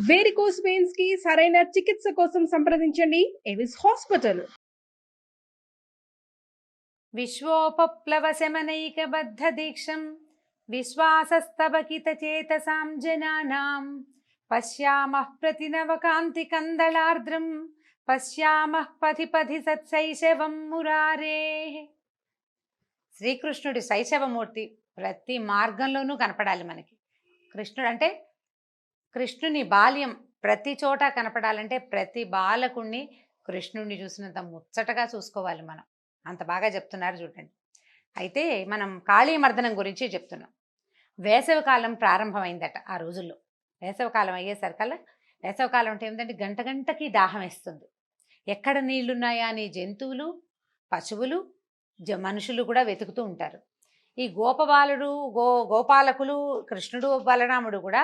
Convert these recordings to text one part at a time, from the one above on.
Varicose veins కి సరైన చికిత్స కోసం సంప్రదించండి ఎవిస్ హాస్పిటల్. విశ్వోపప్లవశమనైకబద్ధ దీక్షం విశ్వాసస్తవకిత చేతసాం జనానాం పశ్యామః ప్రతినవకాంతి కందళార్ద్రం పశ్యామః పథి పథి సత్శైశవం మురారేః. శ్రీకృష్ణుడి శైశవమూర్తి ప్రతి మార్గంలోనూ కనపడాలి మనకి. కృష్ణుడు అంటే కృష్ణుని బాల్యం ప్రతి చోట కనపడాలంటే ప్రతి బాలకుణ్ణి కృష్ణుడిని చూసినంత ముచ్చటగా చూసుకోవాలి మనం. అంత బాగా చెప్తున్నారు చూడండి. అయితే మనం కాళీమర్దనం గురించి చెప్తున్నాం. వేసవికాలం ప్రారంభమైందట ఆ రోజుల్లో. వేసవికాలం అయ్యేసరికల్లా, వేసవికాలం అంటే ఏమిటంటే గంట గంటకి దాహం వేస్తుంది. ఎక్కడ నీళ్లున్నాయా అని జంతువులు, పశువులు, మనుషులు కూడా వెతుకుతూ ఉంటారు. ఈ గోపబాలుడు గోపాలకులు కృష్ణుడు బలరాముడు కూడా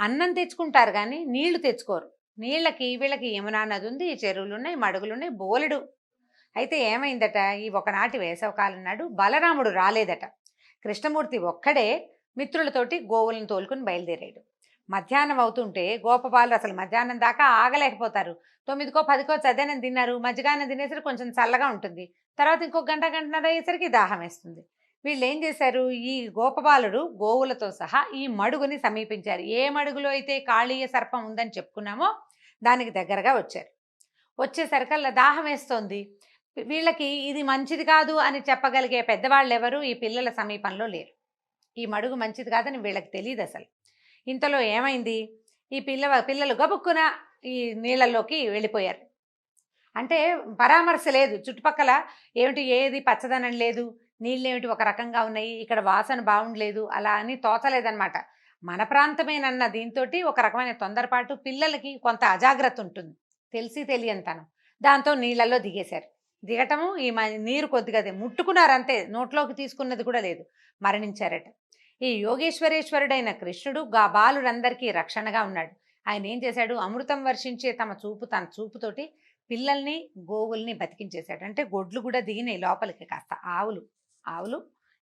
అన్నం తెచ్చుకుంటారు కానీ నీళ్లు తెచ్చుకోరు. నీళ్ళకి వీళ్ళకి యమునా నది ఉంది, చెరువులు ఉన్నాయి, మడుగులు ఉన్నాయి, బోలెడు. అయితే ఏమైందట, ఈ ఒకనాటి వేసవకాలం నాడు బలరాముడు రాలేదట. కృష్ణమూర్తి ఒక్కడే మిత్రులతోటి గోవులను తోలుకుని బయలుదేరాడు. మధ్యాహ్నం అవుతుంటే గోపబాలు అసలు మధ్యాహ్నం దాకా ఆగలేకపోతారు. 9కో 10కో చద్దనం తిన్నారు, మధ్యాహ్నం తినేసరికి కొంచెం చల్లగా ఉంటుంది. తర్వాత ఇంకో గంటన్నర అయ్యేసరికి దాహం వేస్తుంది. వీళ్ళు ఏం చేశారు, ఈ గోపబాలుడు గోవులతో సహా ఈ మడుగుని సమీపించారు. ఏ మడుగులో అయితే కాళీయ సర్పం ఉందని చెప్పుకున్నామో దానికి దగ్గరగా వచ్చారు. వచ్చేసరికల్లా దాహం వేస్తోంది. వీళ్ళకి ఇది మంచిది కాదు అని చెప్పగలిగే పెద్దవాళ్ళు ఎవరు ఈ పిల్లల సమీపంలో లేరు. ఈ మడుగు మంచిది కాదని వీళ్ళకి తెలియదు అసలు. ఇంతలో ఏమైంది, ఈ పిల్లలు గబుక్కున ఈ నీళ్ళల్లోకి వెళ్ళిపోయారు. అంటే పరామర్శ లేదు, చుట్టుపక్కల ఏమిటి ఏది పచ్చదనం లేదు, నీళ్ళేమిటి ఒక రకంగా ఉన్నాయి, ఇక్కడ వాసన బాగుండలేదు, అలా అని తోచలేదన్నమాట. మన ప్రాంతమేనన్న దీంతో ఒక రకమైన తొందరపాటు, పిల్లలకి కొంత అజాగ్రత్త ఉంటుంది, తెలిసి తెలియనితనం. దాంతో నీళ్ళల్లో దిగేశారు. దిగటము ఈ నీరు కొద్దిగా ముట్టుకున్నారంతే, నోట్లోకి తీసుకున్నది కూడా లేదు, మరణించారట. ఈ యోగేశ్వరేశ్వరుడైన కృష్ణుడు బాలురందరికీ రక్షణగా ఉన్నాడు. ఆయన ఏం చేశాడు, అమృతం వర్షించే తన చూపుతోటి పిల్లల్ని గోవుల్ని బతికించేశాడు. అంటే గొడ్లు కూడా దిగినాయి లోపలికి, కాస్త ఆవులు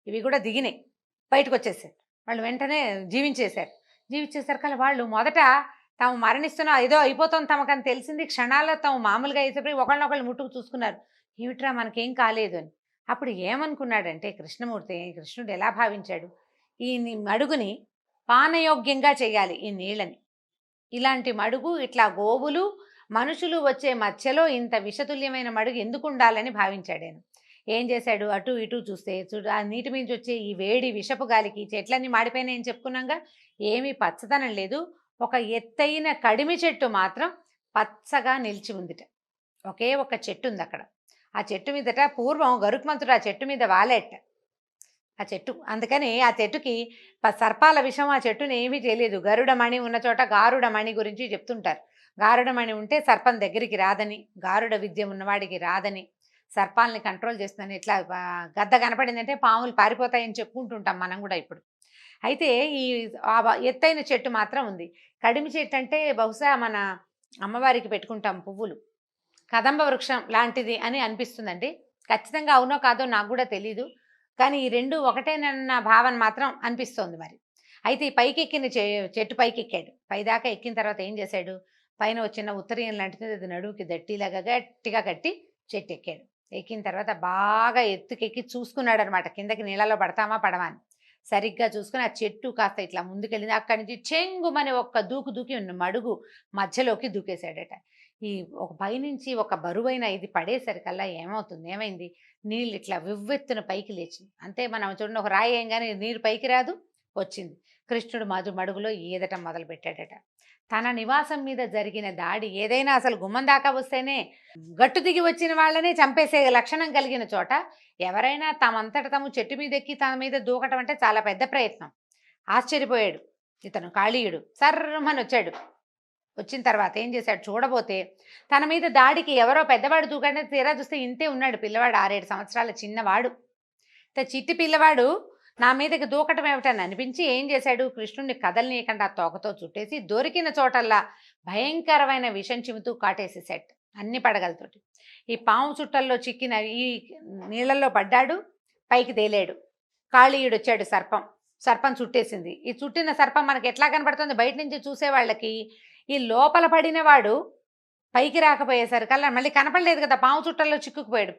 ఇవి కూడా దిగినాయి, బయటకు వచ్చేసారు. వాళ్ళు వెంటనే జీవించేశారు కానీ వాళ్ళు మొదట తాము మరణిస్తున్నా ఏదో అయిపోతాం తమకని తెలిసింది క్షణాల్లో తాము మామూలుగా అయిపోయి ఒకళ్ళనొకళ్ళు ముట్టుకు చూసుకున్నారు, ఏమిట్రా మనకేం కాలేదు అని. అప్పుడు ఏమనుకున్నాడంటే కృష్ణుడు ఎలా భావించాడు, ఈ మడుగుని పానయోగ్యంగా చేయాలి, ఈ నీళ్ళని. ఇలాంటి మడుగు ఇట్లా గోవులు మనుషులు వచ్చే మధ్యలో ఇంత విషతుల్యమైన మడుగు ఎందుకు ఉండాలని భావించాడు ఆయన. ఏం చేశాడు, అటు ఇటు చూస్తే ఆ నీటి మీద వచ్చే ఈ వేడి విషపు గాలికి చెట్లన్నీ మాడిపోయినాయని చెప్పుకున్నాగా, ఏమీ పచ్చదనం లేదు. ఒక ఎత్తైన కడిమి చెట్టు మాత్రం పచ్చగా నిలిచి ఉందిట. ఒకే ఒక చెట్టు ఉంది అక్కడ. ఆ చెట్టు మీదట పూర్వం గరుత్మంతుడు ఆ చెట్టు మీద వాలేట. ఆ చెట్టు అందుకని ఆ చెట్టుకి సర్పాల విషం ఆ చెట్టుని ఏమీ తెలియదు. గరుడమణి ఉన్న చోట గారుడమణి గురించి చెప్తుంటారు. గారుడమణి ఉంటే సర్పం దగ్గరికి రాదని, గారుడ విద్య ఉన్నవాడికి రాదని, సర్పాలని కంట్రోల్ చేస్తుందని. ఇట్లా గద్ద కనపడిందంటే పాములు పారిపోతాయని చెప్పుకుంటుంటాం మనం కూడా ఇప్పుడు. అయితే ఈ ఎత్తైన చెట్టు మాత్రం ఉంది. కడిమి చెట్టు అంటే బహుశా మన అమ్మవారికి పెట్టుకుంటాం పువ్వులు, కదంబ వృక్షం లాంటిది అని అనిపిస్తుందండి. ఖచ్చితంగా అవునో కాదో నాకు కూడా తెలీదు, కానీ ఈ రెండు ఒకటేనన్న భావన మాత్రం అనిపిస్తోంది మరి. అయితే ఈ పైకి ఎక్కిన చెట్టు పైకి ఎక్కాడు. పైదాకా ఎక్కిన తర్వాత ఏం చేశాడు, పైన వచ్చిన ఉత్తరీయం లాంటిది అది నడువుకి దట్టిలాగా గట్టిగా కట్టి చెట్టు ఎక్కాడు. ఎక్కిన తర్వాత బాగా ఎత్తుకెక్కి చూసుకున్నాడు అనమాట, కిందకి నీళ్ళలో పడతామా పడమా అని. సరిగ్గా చూసుకుని ఆ చెట్టు కాస్త ఇట్లా ముందుకెళ్ళింది. అక్కడి నుంచి చెంగుమని ఒక్క దూకి మడుగు మధ్యలోకి దూకేశాడట. ఈ ఒక పైనుంచి ఒక బరువైన ఇది పడేసరికల్లా ఏమైంది, నీళ్ళు ఇట్లా వివ్వెత్తున పైకి లేచింది. అంతే, మనం చూడండి ఒక రాయి ఏంగానే నీరు పైకి రాదు, వచ్చింది. కృష్ణుడు మడుగులో ఈదటం మొదలు పెట్టాడట. తన నివాసం మీద జరిగిన దాడి ఏదైనా అసలు గుమ్మం దాకా వస్తేనే గట్టు దిగి వచ్చిన వాళ్ళనే చంపేసే లక్షణం కలిగిన చోట ఎవరైనా తమంతట తాము చెట్టు మీద ఎక్కి తన మీద దూకటం అంటే చాలా పెద్ద ప్రయత్నం. ఆశ్చర్యపోయాడు ఇతను కాళీయుడు. సర్రమని వచ్చాడు. వచ్చిన తర్వాత ఏం చేశాడు, చూడబోతే తన మీద దాడికి ఎవరో పెద్దవాడు దూకంటే తీరా చూస్తే ఇంతే ఉన్నాడు పిల్లవాడు, 6-7 సంవత్సరాల చిన్నవాడు. చిట్టి పిల్లవాడు నా మీదకి దూకటం ఏమిటని అనిపించి ఏం చేశాడు, కృష్ణుడిని కదలనీయకుండా తోకతో చుట్టేసి దొరికిన చోటల్లా భయంకరమైన విషం చిముతూ కాటేసేసాడు అన్ని పడగలతోటి. ఈ పాము చుట్టల్లో చిక్కిన ఈ నీళ్ళల్లో పడ్డాడు, పైకి తేలాడు. కాళీయుడు వచ్చాడు, సర్పం చుట్టేసింది. ఈ చుట్టిన సర్పం మనకి ఎట్లా కనబడుతుంది, బయట నుంచి చూసే వాళ్ళకి ఈ లోపల పడిన వాడు పైకి రాకపోయేసరికల్లా మళ్ళీ కనపడలేదు కదా, పాము చుట్టల్లో చిక్కుకుపోయాడు.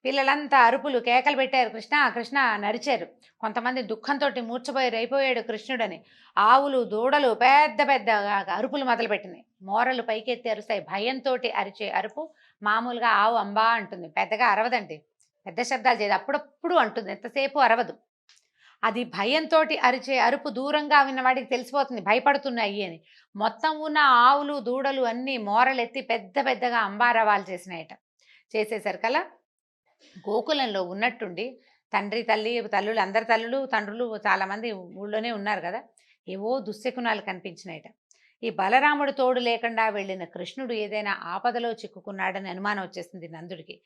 పిల్లలంతా అరుపులు కేకలు పెట్టారు, కృష్ణ కృష్ణ నరిచారు. కొంతమంది దుఃఖంతో మూర్ఛపోయారు, అయిపోయాడు కృష్ణుడని. ఆవులు దూడలు పెద్ద పెద్ద అరుపులు మొదలుపెట్టినాయి. మోరలు పైకెత్తి అరుస్తాయి. భయంతో అరిచే అరుపు మామూలుగా ఆవు అంబా అంటుంది, పెద్దగా అరవదండి, పెద్ద శబ్దాలు చేయదు, అప్పుడప్పుడు అంటుంది, ఎంతసేపు అరవదు. అది భయంతో అరిచే అరుపు దూరంగా విన్నవాడికి తెలిసిపోతుంది భయపడుతున్నాయి అని. మొత్తం ఉన్న ఆవులు దూడలు అన్నీ మోరలెత్తి పెద్ద పెద్దగా అంబారవాలు చేసినాయట. చేసేసరికల్లా గోకులంలో ఉన్నట్టుండి తండ్రి తల్లులు అందరి తల్లులు తండ్రులు చాలామంది ఊళ్ళోనే ఉన్నారు కదా, ఏవో దుశ్శకునాలు కనిపించినాయట. ఈ బలరాముడు తోడు లేకుండా వెళ్ళిన కృష్ణుడు ఏదైనా ఆపదలో చిక్కుకున్నాడని అనుమానం వచ్చేసింది నందుడికి.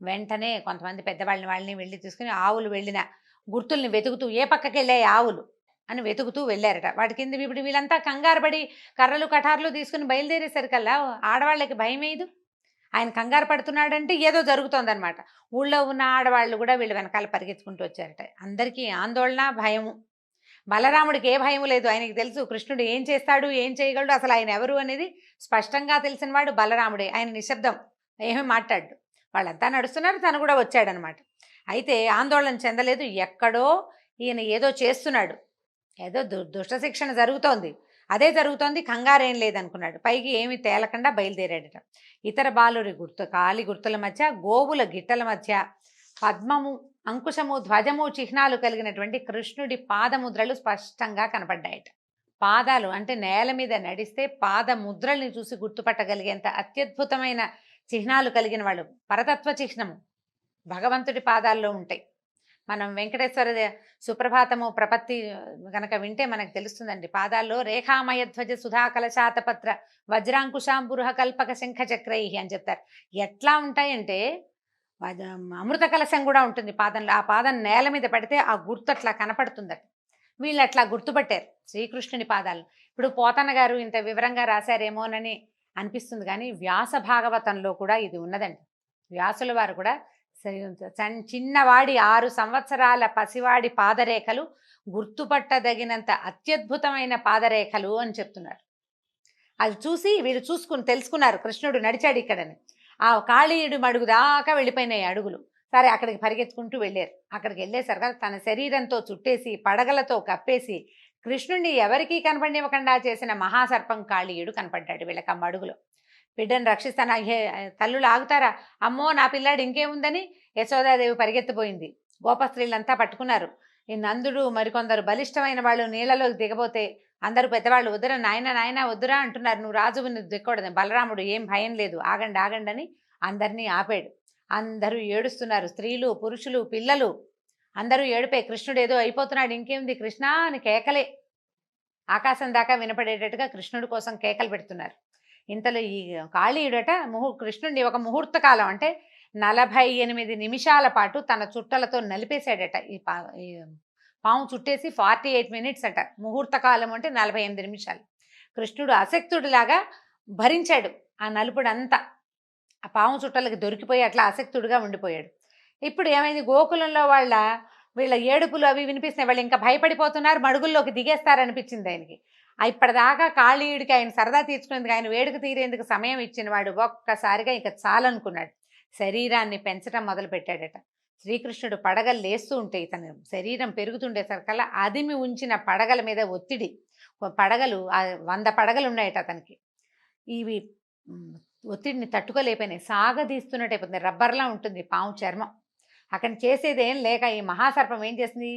వెంటనే కొంతమంది వాళ్ళని వెళ్ళి తీసుకుని ఆవులు వెళ్ళిన గుర్తుల్ని వెతుకుతూ, ఏ పక్కకి వెళ్ళాయి ఆవులు అని వెతుకుతూ వెళ్ళారట. వాటి కింద ఇప్పుడు వీళ్ళంతా కంగారు పడి కర్రలు కటార్లు తీసుకుని బయలుదేరేసరికల్లా ఆడవాళ్ళకి భయం వేయదు. ఆయన కంగారు పడుతున్నాడంటే ఏదో జరుగుతోందనమాట. ఊళ్ళో ఉన్న ఆడవాళ్ళు కూడా వీళ్ళు వెనకాల పరిగెత్తుకుంటూ వచ్చారట. అందరికీ ఆందోళన, భయము. బలరాముడికి ఏ భయం లేదు, ఆయనకి తెలుసు కృష్ణుడు ఏం చేస్తాడు, ఏం చేయగలడు, అసలు ఆయన ఎవరు అనేది స్పష్టంగా తెలిసినవాడు బలరాముడే. ఆయన నిశ్శబ్దం, ఏమీ మాట్లాడు. వాళ్ళంతా నడుస్తున్నారు, తను కూడా వచ్చాడనమాట. అయితే ఆందోళన చెందలేదు. ఎక్కడో ఈయన ఏదో చేస్తున్నాడు, ఏదో దుష్ట శిక్షణ జరుగుతోంది, అదే జరుగుతోంది, కంగారేం లేదనుకున్నాడు. పైకి ఏమి తేలకుండా బయలుదేరాడట. ఇతర బాలురి కాలి గుర్తుల మధ్య, గోవుల గిట్టల మధ్య పద్మము, అంకుశము, ధ్వజము చిహ్నాలు కలిగినటువంటి కృష్ణుడి పాదముద్రలు స్పష్టంగా కనపడ్డాయట. పాదాలు అంటే నేల మీద నడిస్తే పాదముద్రల్ని చూసి గుర్తుపట్టగలిగేంత అత్యద్భుతమైన చిహ్నాలు కలిగిన వాళ్ళు. పరతత్వ చిహ్నము భగవంతుడి పాదాల్లో ఉంటాయి. మనం వెంకటేశ్వర సుప్రభాతము ప్రపత్తి కనుక వింటే మనకు తెలుస్తుందండి. పాదాల్లో రేఖామయ ధ్వజ సుధాకలశాతపత్ర వజ్రాంకుశాంబురుహ కల్పక శంఖ చక్రై అని చెప్తారు. ఎట్లా ఉంటాయంటే అమృత కలశం కూడా ఉంటుంది పాదంలో. ఆ పాదం నేల మీద పడితే ఆ గుర్తు అట్లా కనపడుతుందట. వీళ్ళు అట్లా గుర్తుపట్టారు శ్రీకృష్ణుని పాదాలు. ఇప్పుడు పోతన్న గారు ఇంత వివరంగా రాశారేమోనని అనిపిస్తుంది, కానీ వ్యాస భాగవతంలో కూడా ఇది ఉన్నదండి. వ్యాసుల వారు కూడా చిన్నవాడి 6 సంవత్సరాల పసివాడి పాదరేఖలు గుర్తుపట్టదగినంత అత్యద్భుతమైన పాదరేఖలు అని చెప్తున్నారు. అది చూసి వీళ్ళు తెలుసుకున్నారు కృష్ణుడు నడిచాడు ఇక్కడని. ఆ కాళీయుడి మడుగు దాకా వెళ్ళిపోయినాయి అడుగులు. సరే, అక్కడికి పరిగెత్తుకుంటూ వెళ్ళారు. అక్కడికి వెళ్ళేసరికి తన శరీరంతో చుట్టేసి పడగలతో కప్పేసి కృష్ణుడిని ఎవరికీ కనపడివ్వకుండా చేసిన మహాసర్పం కాళీయుడు కనపడ్డాడు వీళ్ళకి ఆ మడుగులో. బిడ్డను రక్షిస్తాను, తల్లులు ఆగుతారా, అమ్మో నా పిల్లాడు ఇంకేముందని యశోదాదేవి పరిగెత్తిపోయింది. గోపస్త్రీలంతా పట్టుకున్నారు. ఈ నందుడు మరికొందరు బలిష్టమైన వాళ్ళు నీళ్ళలోకి దిగబోతే అందరూ పెద్దవాళ్ళు వద్దురా నాయన నాయన వద్దురా అంటున్నారు, నువ్వు రాజుని దిక్కకూడదు. బలరాముడు ఏం భయం లేదు, ఆగండి ఆగండి అని అందరినీ ఆపాడు. అందరూ ఏడుస్తున్నారు, స్త్రీలు పురుషులు పిల్లలు అందరూ ఏడిపోయి కృష్ణుడు ఏదో అయిపోతున్నాడు, ఇంకేముంది కృష్ణ అని కేకలే ఆకాశం దాకా వినపడేటట్టుగా కృష్ణుడి కోసం కేకలు పెడుతున్నారు. ఇంతలో ఈ కాళీయుడట కృష్ణుడిని ఒక ముహూర్త కాలం అంటే 48 నిమిషాల పాటు తన చుట్టలతో నలిపేశాడట. ఈ పాము చుట్టేసి 48 మినిట్స్ అట. ముహూర్త కాలం అంటే 48 నిమిషాలు. కృష్ణుడు అశక్తుడిలాగా భరించాడు ఆ నలుపుడంతా. ఆ పాము చుట్టలకి దొరికిపోయి అట్లా అశక్తుడిగా ఉండిపోయాడు. ఇప్పుడు ఏమైంది, గోకులంలో వీళ్ళ ఏడుపులు అవి వినిపిస్తున్నాయి. వాళ్ళు ఇంకా భయపడిపోతున్నారు, మడుగుల్లోకి దిగేస్తారనిపించింది ఆయనకి. ఇప్పటిదాకా కాళీయుడికి ఆయన సరదా తీర్చుకునేందుకు, ఆయన వేడుక తీరేందుకు సమయం ఇచ్చిన వాడు ఒక్కసారిగా ఇంకా చాలనుకున్నాడు. శరీరాన్ని పెంచడం మొదలుపెట్టాడట. శ్రీకృష్ణుడు పడగలు లేస్తూ ఉంటే ఇతను శరీరం పెరుగుతుండేసరికల్లా అదిమి ఉంచిన పడగల మీద ఒత్తిడి, పడగలు 100 పడగలు ఉన్నాయట అతనికి. ఇవి ఒత్తిడిని తట్టుకోలేకపోయినాయి, సాగదీస్తున్నట్టు అయిపోతుంది. రబ్బర్లా ఉంటుంది పాము చర్మం. అక్కడ చేసేది ఏం లేక ఈ మహాసర్పం ఏం చేసింది,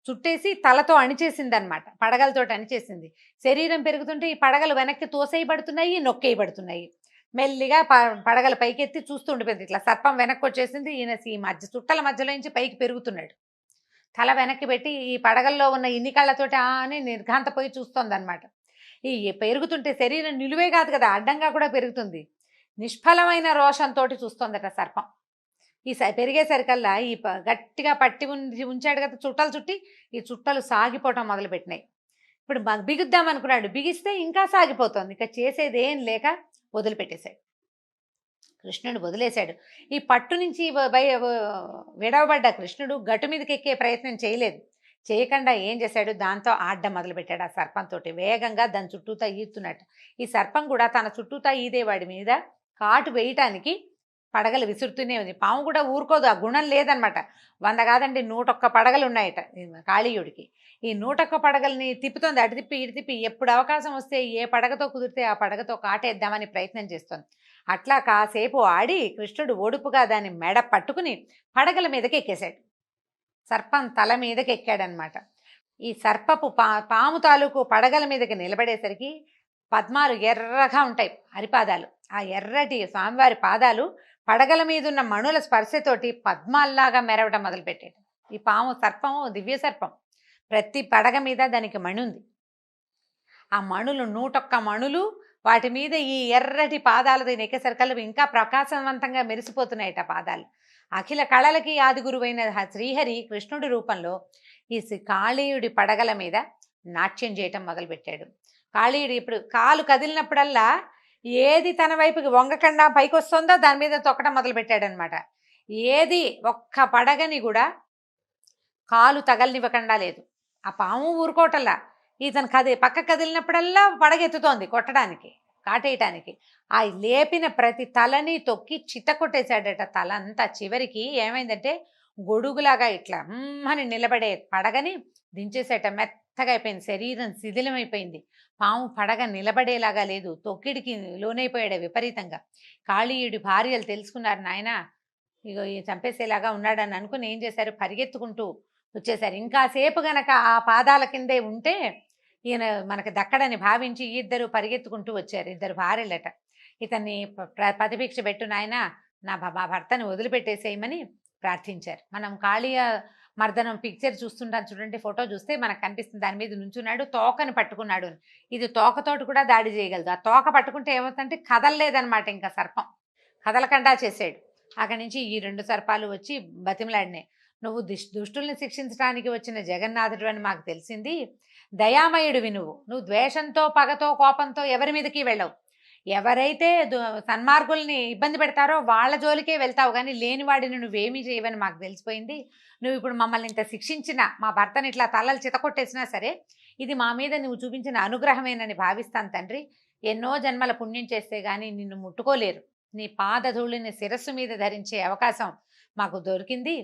చుట్టేసి తలతో అణిచేసింది అనమాట, పడగలతో అణిచేసింది. శరీరం పెరుగుతుంటే ఈ పడగలు వెనక్కి తోసేయబడుతున్నాయి, నొక్కేయబడుతున్నాయి. మెల్లిగా పడగల పైకెత్తి చూస్తూ ఉండిపోయింది. ఇట్లా సర్పం వెనక్కి వచ్చేసింది. ఈయన ఈ చుట్టల మధ్యలో నుంచి పైకి పెరుగుతున్నాడు. తల వెనక్కి పెట్టి ఈ పడగల్లో ఉన్న ఇన్ని కళ్ళతోటి అని నిర్ఘాంతపోయి చూస్తోంది అనమాట. ఈ పెరుగుతుంటే శరీరం నిలువే కాదు కదా, అడ్డంగా కూడా పెరుగుతుంది. నిష్ఫలమైన రోషంతో చూస్తోందట సర్పం. ఈ పెరిగేసరికల్లా ఈ గట్టిగా పట్టి ఉంచాడు కదా చుట్టలు చుట్టి, ఈ చుట్టలు సాగిపోవటం మొదలుపెట్టినాయి. ఇప్పుడు బిగుద్దాం అనుకున్నాడు, బిగిస్తే ఇంకా సాగిపోతుంది. ఇక చేసేది ఏం లేక వదిలిపెట్టేశాడు. కృష్ణుడు వదిలేశాడు. ఈ పట్టు నుంచి విడవబడ్డ కృష్ణుడు గట్టు మీదకి ఎక్కే ప్రయత్నం చేయలేదు. చేయకుండా ఏం చేశాడు, దాంతో ఆడడం మొదలుపెట్టాడు. ఆ సర్పంతో వేగంగా దాని చుట్టూతా ఈదుతున్నట్టు. ఈ సర్పం కూడా తన చుట్టూతా ఈదేవాడి మీద కాటు వేయటానికి పడగలు విసురుతూనే ఉంది. పాము కూడా ఊరుకోదు, ఆ గుణం లేదనమాట. 100 కాదండి 101 పడగలు ఉన్నాయట కాళీయుడికి. ఈ 101 పడగల్ని తిప్పుతోంది, అటు తిప్పి ఇటు తిప్పి. ఎప్పుడు అవకాశం వస్తే ఏ పడగతో కుదిరితే ఆ పడగతో కాటేద్దామని ప్రయత్నం చేస్తోంది. అట్లా కాసేపు ఆడి కృష్ణుడు ఒడుపుగా దాని మెడ పట్టుకుని పడగల మీదకి ఎక్కేశాడు. సర్పం తల మీదకి ఎక్కాడనమాట. ఈ సర్పపు పాము తాలూకు పడగల మీదకి నిలబడేసరికి పద్మాలు ఎర్రగా ఉంటాయి అరిపాదాలు. ఆ ఎర్రటి స్వామివారి పాదాలు పడగల మీద ఉన్న మణుల స్పర్శతోటి పద్మాల్లాగా మెరవడం మొదలుపెట్టాడు. ఈ పాము సర్పము దివ్య సర్పం. ప్రతి పడగ మీద దానికి మణి ఉంది. ఆ మణులు 101 మణులు, వాటి మీద ఈ ఎర్రటి పాదాలతో నెక్కేసరికల్లా ఇంకా ప్రకాశవంతంగా మెరిసిపోతున్నాయట పాదాలు. అఖిల కళలకి ఆది గురువైన శ్రీహరి కృష్ణుడి రూపంలో ఈ కాళీయుడి పడగల మీద నాట్యం చేయటం మొదలుపెట్టాడు. కాళీయుడు ఇప్పుడు కాలు కదిలినప్పుడల్లా ఏది తన వైపుకి వంగకుండా పైకి వస్తుందో దాని మీద తొక్కడం మొదలుపెట్టాడు అనమాట. ఏది ఒక్క పడగని కూడా కాలు తగలనివ్వకుండా లేదు. ఆ పాము ఊరుకోవటల్లా ఇతను పక్క కదిలినప్పుడల్లా పడగెత్తుతోంది కొట్టడానికి, కాటేయటానికి. ఆ లేపిన ప్రతి తలని తొక్కి చిత్త కొట్టేశాడట. తల అంతా చివరికి ఏమైందంటే గొడుగులాగా ఇట్లా అని నిలబడే పడగని దించేసేట. మెత్తగా అయిపోయింది, శరీరం శిథిలమైపోయింది. పాము పడగ నిలబడేలాగా లేదు, తొక్కిడికి లోనైపోయాడు విపరీతంగా. కాళీయుడి భార్యలు తెలుసుకున్నారు, నాయన ఇగో ఈ చంపేసేలాగా ఉన్నాడని అనుకుని ఏం చేశారు, పరిగెత్తుకుంటూ వచ్చేసారు. ఇంకాసేపు గనక ఆ పాదాల కిందే ఉంటే ఈయన మనకు దక్కడని భావించి ఇద్దరు పరిగెత్తుకుంటూ వచ్చారు. ఇద్దరు భార్యలట. ఇతన్ని ప్రతిభిక్ష పెట్టు నాయన, మా భర్తని వదిలిపెట్టేసేయమని ప్రార్థించారు. మనం కాళీయ మర్దనం పిక్చర్ చూస్తుంటాం చూడండి, ఫోటో చూస్తే మనకు కనిపిస్తుంది. దాని మీద నుంచున్నాడు, తోకని పట్టుకున్నాడు. ఇది తోకతోటి కూడా దాడి చేయగలదు. ఆ తోక పట్టుకుంటే ఏమవుతుందంటే కదలలేదనమాట. ఇంకా సర్పం కదలకుండా చేసాడు. అక్కడి నుంచి ఈ 2 సర్పాలు వచ్చి బతిమలాడినాయి. నువ్వు దుష్టుల్ని శిక్షించడానికి వచ్చిన జగన్నాథుడు అని మాకు తెలిసింది. దయామయుడివి నువ్వు ద్వేషంతో పగతో కోపంతో ఎవరి మీదకి వెళ్ళవు. ఎవరైతే సన్మార్గుల్ని ఇబ్బంది పెడతారో వాళ్ళ జోలికే వెళ్తావు, కానీ లేనివాడిని నువ్వేమీ చేయవని మాకు తెలిసిపోయింది. నువ్వు ఇప్పుడు మమ్మల్ని ఇంత శిక్షించినా, మా భర్తని ఇట్లా తలలు చితకొట్టేసినా సరే ఇది మా మీద నువ్వు చూపించిన అనుగ్రహమేనని భావిస్తాను తండ్రి. ఎన్నో జన్మల పుణ్యం చేస్తే కానీ నిన్ను ముట్టుకోలేరు. నీ పాదధూళిని శిరస్సు మీద ధరించే అవకాశం మాకు దొరికింది.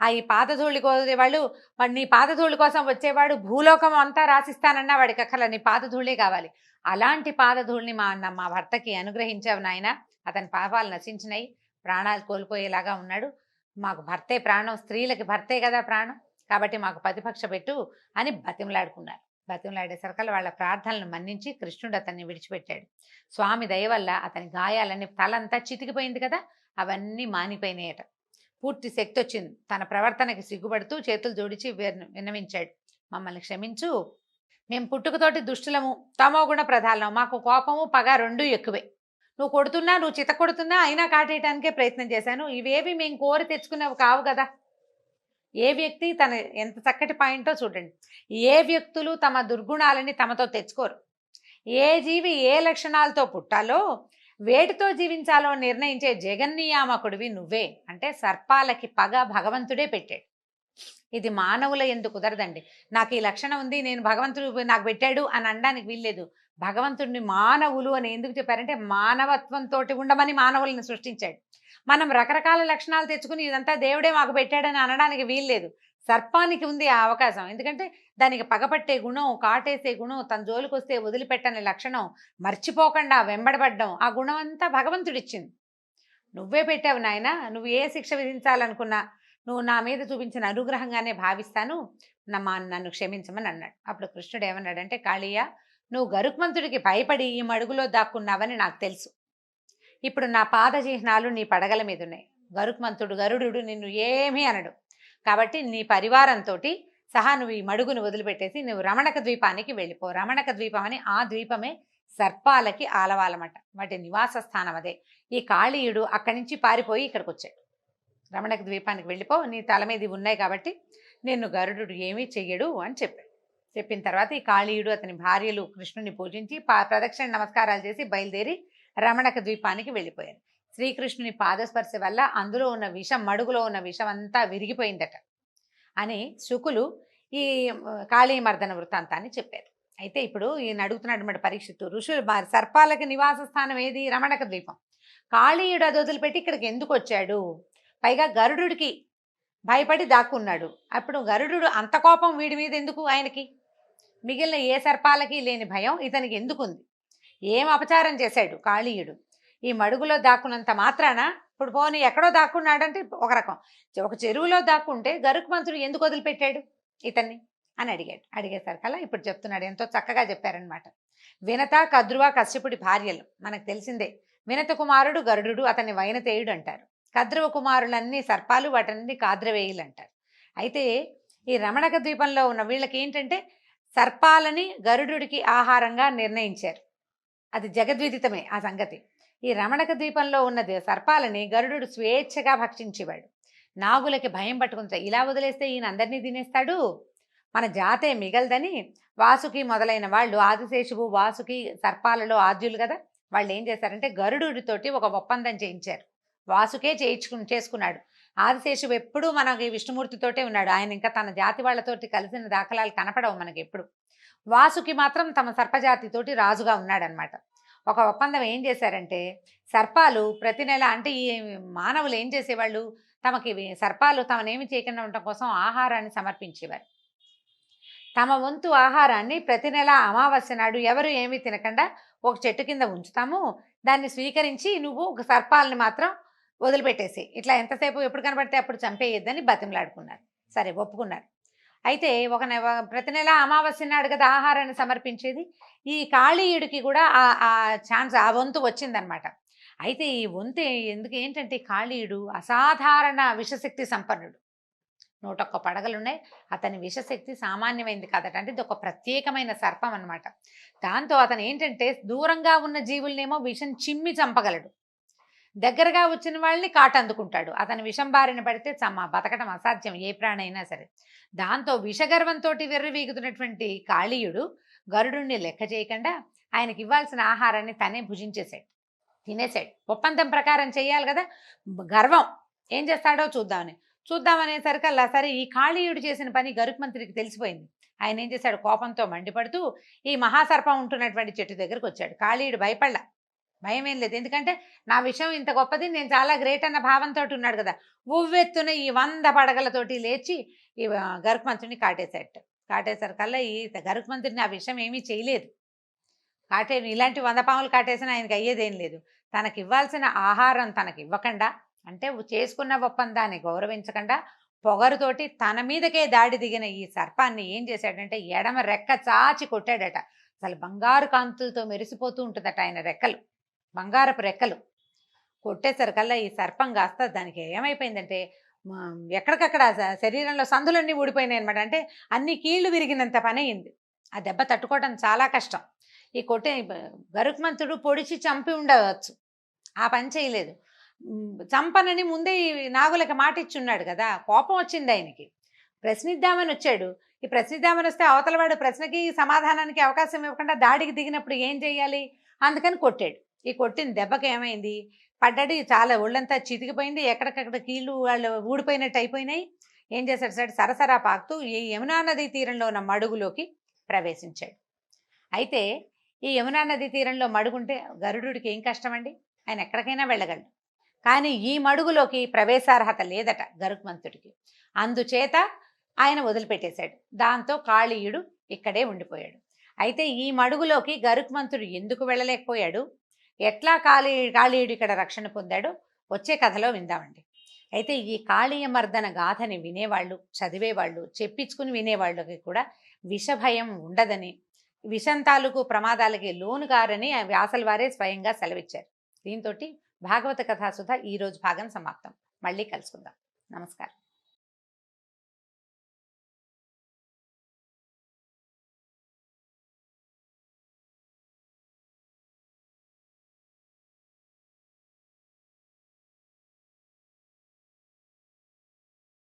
ఈ పాదధూళి కోసేవాళ్ళు, వాడు నీ పాదధూళి కోసం వచ్చేవాడు భూలోకం అంతా రాసిస్తానన్నా వాడికి అక్కల నీ పాదధూళే కావాలి. అలాంటి పాదధూళిని మా భర్తకి అనుగ్రహించావు నాయన. అతని పాపాలు నశించినాయి, ప్రాణాలు కోల్పోయేలాగా ఉన్నాడు. మాకు భర్తే ప్రాణం, స్త్రీలకి భర్తే కదా ప్రాణం, కాబట్టి మాకు ప్రతిపక్ష పెట్టు అని బతిమలాడుకున్నారు. బతిమలాడేసరికల్లా వాళ్ళ ప్రార్థనలను మన్నించి కృష్ణుడు అతన్ని విడిచిపెట్టాడు. స్వామి దయ వల్ల అతని గాయాలన్నీ, తలంతా చితికిపోయింది కదా, అవన్నీ మానిపోయినాయట. పూర్తి శక్తి వచ్చింది. తన ప్రవర్తనకి సిగ్గుపడుతూ చేతులు జోడించి విన్నవించాడు, మమ్మల్ని క్షమించు, మేము పుట్టుకతోటి దుష్టులము, తమోగుణ ప్రధానం, మాకు కోపము పగ 2 ఎక్కువే. నువ్వు కొడుతున్నా, నువ్వు చిత కొడుతున్నా అయినా కాటేయటానికే ప్రయత్నం చేశాను. ఇవేవి మేము కోరి తెచ్చుకునేవి కావు కదా. ఏ వ్యక్తి తన ఎంత చక్కటి పాయింటో చూడండి. ఏ వ్యక్తులు తమ దుర్గుణాలని తమతో తెచ్చుకోరు. ఏ జీవి ఏ లక్షణాలతో పుట్టాలో వేటితో జీవించాలో నిర్ణయించే జగన్నియామకుడివి నువ్వే. అంటే సర్పాలకి పగ భగవంతుడే పెట్టాడు. ఇది మానవుల ఎందుకు కుదరదండి. నాకు ఈ లక్షణం ఉంది, నేను భగవంతుడు నాకు పెట్టాడు అని అనడానికి వీల్లేదు. భగవంతుడిని మానవులు అని ఎందుకు చెప్పారంటే మానవత్వంతో ఉండమని మానవులను సృష్టించాడు. మనం రకరకాల లక్షణాలు తెచ్చుకుని ఇదంతా దేవుడే మాకు పెట్టాడని అనడానికి వీల్లేదు. సర్పానికి ఉంది ఆ అవకాశం. ఎందుకంటే దానికి పగపట్టే గుణం, కాటేసే గుణం, తన జోలికి వస్తే వదిలిపెట్టని లక్షణం, మర్చిపోకుండా వెంబడబడ్డం, ఆ గుణం అంతా భగవంతుడిచ్చింది. నువ్వే పెట్టావు నాయన. నువ్వు ఏ శిక్ష విధించాలనుకున్నా నువ్వు నా మీద చూపించిన అనుగ్రహంగానే భావిస్తాను, నన్ను క్షమించమని అన్నాడు. అప్పుడు కృష్ణుడు ఏమన్నాడంటే, కాళీయ, నువ్వు గరుత్మంతుడికి భయపడి ఈ మడుగులో దాక్కున్నావని నాకు తెలుసు. ఇప్పుడు నా పాద చిహ్నాలు నీ పడగల మీద ఉన్నాయి. గరుడు నిన్ను ఏమీ అనడు. కాబట్టి నీ పరివారంతో సహా నువ్వు ఈ మడుగును వదిలిపెట్టేసి నువ్వు రమణక ద్వీపానికి వెళ్ళిపో. రమణక ద్వీపం అని ఆ ద్వీపమే సర్పాలకి ఆలవాలన్నమాట. వాటి నివాస స్థానం అదే. ఈ కాళీయుడు అక్కడి నుంచి పారిపోయి ఇక్కడికి వచ్చాడు. రమణక ద్వీపానికి వెళ్ళిపో, నీ తల మీద ఉన్నాయి కాబట్టి నిన్ను గరుడు ఏమీ చెయ్యడు అని చెప్పాడు. చెప్పిన తర్వాత ఈ కాళీయుడు అతని భార్యలు కృష్ణుని పూజించి ప్రదక్షిణ నమస్కారాలు చేసి బయలుదేరి రమణక ద్వీపానికి వెళ్ళిపోయారు. శ్రీకృష్ణుని పాదస్పర్శ వల్ల అందులో ఉన్న విషం, మడుగులో ఉన్న విషం అంతా విరిగిపోయిందట అని శుకులు ఈ కాళీమర్దన వృత్తాంతాన్ని చెప్పారు. అయితే ఇప్పుడు ఈయన అడుగుతున్నాడు పరీక్షిత్తు, ఋషులు సర్పాలకి నివాస స్థానం ఏది? రమణక ద్వీపం. కాళీయుడు అది వదిలిపెట్టి ఇక్కడికి ఎందుకు వచ్చాడు? పైగా గరుడుడికి భయపడి దాక్కున్నాడు. అప్పుడు గరుడు అంత కోపం వీడి మీద ఎందుకు ఆయనకి? మిగిలిన ఏ సర్పాలకి లేని భయం ఇతనికి ఎందుకుంది? ఏం అపచారం చేశాడు కాళీయుడు? ఈ మడుగులో దాక్కున్నంత మాత్రాన ఇప్పుడు పోనీ ఎక్కడో దాక్కున్నాడంటే ఒక రకం, ఒక చెరువులో దాక్కుంటే గరుత్మంతుడు ఎందుకు వదిలిపెట్టాడు ఇతన్ని అని అడిగాడు. అడిగేసరికల్లా ఇప్పుడు చెప్తున్నాడు, ఎంతో చక్కగా చెప్పారనమాట. వినత, కద్రువ, కశ్యపుడి భార్యలు మనకు తెలిసిందే. వినత కుమారుడు గరుడు, అతన్ని వైనతేయుడు అంటారు. కద్రువ కుమారులన్నీ సర్పాలు, వాటన్ని కాద్రవేయులు అంటారు. అయితే ఈ రమణక ద్వీపంలో ఉన్న వీళ్ళకి ఏంటంటే సర్పాలని గరుడుడికి ఆహారంగా నిర్ణయించారు. అది జగద్విదితమే ఆ సంగతి. ఈ రమణక ద్వీపంలో ఉన్న సర్పాలని గరుడు స్వేచ్ఛగా భక్షించేవాడు. నాగులకి భయం పట్టుకుంటా, ఇలా వదిలేస్తే ఈయన అందరినీ తినేస్తాడు, మన జాతే మిగలదని వాసుకి మొదలైన వాళ్ళు, ఆదిశేషువు వాసుకి సర్పాలలో ఆద్యులు కదా, వాళ్ళు ఏం చేశారంటే గరుడుడితోటి ఒక ఒప్పందం చేయించారు. వాసుకే చేసుకున్నాడు. ఆదిశేషువు ఎప్పుడూ మనకి విష్ణుమూర్తితోటే ఉన్నాడు. ఆయన ఇంకా తన జాతి వాళ్ళతోటి కలిసిన దాఖలాలు కనపడవు మనకి ఎప్పుడు. వాసుకి మాత్రం తమ సర్పజాతితోటి రాజుగా ఉన్నాడనమాట. ఒక ఒప్పందం ఏం చేశారంటే, సర్పాలు ప్రతి నెల, అంటే ఈ మానవులు ఏం చేసేవాళ్ళు, తమకి సర్పాలు తమనేమి చేయకుండా ఉండటం కోసం ఆహారాన్ని సమర్పించేవారు. తమ వంతు ఆహారాన్ని ప్రతి నెల అమావాస్య నాడు ఎవరు ఏమీ తినకుండా ఒక చెట్టు కింద ఉంచుతాము, దాన్ని స్వీకరించి నువ్వు ఒక సర్పాలని మాత్రం వదిలిపెట్టేసి, ఇట్లా ఎంతసేపు ఎప్పుడు కనబడితే అప్పుడు చంపేయొద్దని బతిమలాడుకున్నారు. సరే, ఒప్పుకున్నారు. అయితే ప్రతి నెల అమావాస్య నాడు కదా ఆహారాన్ని సమర్పించేది. ఈ కాళీయుడికి కూడా ఆ ఛాన్స్, ఆ వంతు వచ్చిందనమాట. అయితే ఈ వంతు ఏంటంటే కాళీయుడు అసాధారణ విషశక్తి సంపన్నుడు. 101 పడగలున్నాయి. అతని విషశక్తి సామాన్యమైంది కాదట. అంటే ఇది ఒక ప్రత్యేకమైన సర్పం అనమాట. దాంతో అతను ఏంటంటే దూరంగా ఉన్న జీవులనేమో విషం చిమ్మి చంపగలడు, దగ్గరగా వచ్చిన వాళ్ళని కాటందుకుంటాడు. అతని విషం బారిన పడితే బతకటం అసాధ్యం ఏ ప్రాణైనా సరే. దాంతో విషగర్వంతో వెర్రవీగుతున్నటువంటి కాళీయుడు గరుడుని లెక్క చేయకుండా ఆయనకి ఇవ్వాల్సిన ఆహారాన్ని తనే భుజించేశాడు, తినేశాడు. ఒప్పందం ప్రకారం చేయాలి కదా, గర్వం ఏం చేస్తాడో చూద్దామనేసరికల్లా సరే ఈ కాళీయుడు చేసిన పని గరుత్మంతుడికి తెలిసిపోయింది. ఆయన ఏం చేశాడు, కోపంతో మండిపడుతూ ఈ మహాసర్పం ఉంటున్నటువంటి చెట్టు దగ్గరకు వచ్చాడు. కాళీయుడు భయపడలా, భయం ఏం లేదు. ఎందుకంటే నా విషయం ఇంత గొప్పది, నేను చాలా గ్రేట్ అన్న భావంతో ఉన్నాడు కదా. ఉవ్వెత్తున ఈ 100 పడగలతోటి లేచి ఈ గరుత్మంతుడిని కాటేసరికల్లా ఈ గరుత్మంతుడిని ఆ విషయం ఏమీ చేయలేదు. ఇలాంటి 100 పాములు కాటేసినా ఆయనకి అయ్యేదేం లేదు. తనకి ఇవ్వాల్సిన ఆహారం తనకి ఇవ్వకుండా, అంటే చేసుకున్న ఒప్పందాన్ని గౌరవించకుండా పొగరుతోటి తన మీదకే దాడి దిగిన ఈ సర్పాన్ని ఏం చేశాడంటే ఎడమ రెక్క చాచి కొట్టాడట. అసలు బంగారు కాంతులతో మెరిసిపోతూ ఉంటుందట ఆయన రెక్కలు, బంగారపు రెక్కలు. కొట్టేసరికల్లా ఈ సర్పం కాస్త దానికి ఏమైపోయిందంటే ఎక్కడికక్కడ శరీరంలో సందులన్నీ ఊడిపోయినాయి అనమాట. అంటే అన్ని కీళ్లు విరిగినంత పని అయింది. ఆ దెబ్బ తట్టుకోవడం చాలా కష్టం. ఈ గరుత్మంతుడు పొడిచి చంపి ఉండవచ్చు, ఆ పని చేయలేదు. చంపనని ముందే ఈ నాగులకి మాట ఇచ్చున్నాడు కదా, కోపం వచ్చింది ఆయనకి. ప్రశ్నిద్దామని వచ్చాడు. ఈ ప్రశ్నిద్దామని వస్తే అవతలవాడు ప్రశ్నకి సమాధానానికి అవకాశం ఇవ్వకుండా దాడికి దిగినప్పుడు ఏం చేయాలి, అందుకని కొట్టాడు. ఈ కొట్టిన దెబ్బకి ఏమైంది, పడ్డాడు, చాలా ఒళ్ళంతా చితికిపోయింది, ఎక్కడికక్కడ కీళ్ళు వాళ్ళు ఊడిపోయినట్టు అయిపోయినాయి. ఏం చేశాడు సార్, సరసరా పాకుతూ ఈ యమునా నదీ తీరంలో ఉన్న మడుగులోకి ప్రవేశించాడు. అయితే ఈ యమునా నదీ తీరంలో మడుగుంటే గరుడుడికి ఏం కష్టం అండి, ఆయన ఎక్కడికైనా వెళ్ళగలడు. కానీ ఈ మడుగులోకి ప్రవేశార్హత లేదట గరుత్మంతుడికి. అందుచేత ఆయన వదిలిపెట్టేశాడు. దాంతో కాళీయుడు ఇక్కడే ఉండిపోయాడు. అయితే ఈ మడుగులోకి గరుత్మంతుడు ఎందుకు వెళ్ళలేకపోయాడు, ఎట్లా కాళీయుడు ఇక్కడ రక్షణ పొందాడు వచ్చే కథలో విందామండి. అయితే ఈ కాళీయమర్దన గాథని వినేవాళ్ళు, చదివేవాళ్ళు, చెప్పించుకుని వినేవాళ్ళకి కూడా విషభయం ఉండదని, విషం తాలూకు ప్రమాదాలకి లోను కారని వ్యాసల వారే స్వయంగా సెలవిచ్చారు. దీంతో భాగవత కథాసుధ ఈరోజు భాగం సమాప్తం. మళ్ళీ కలుసుకుందాం. నమస్కారం.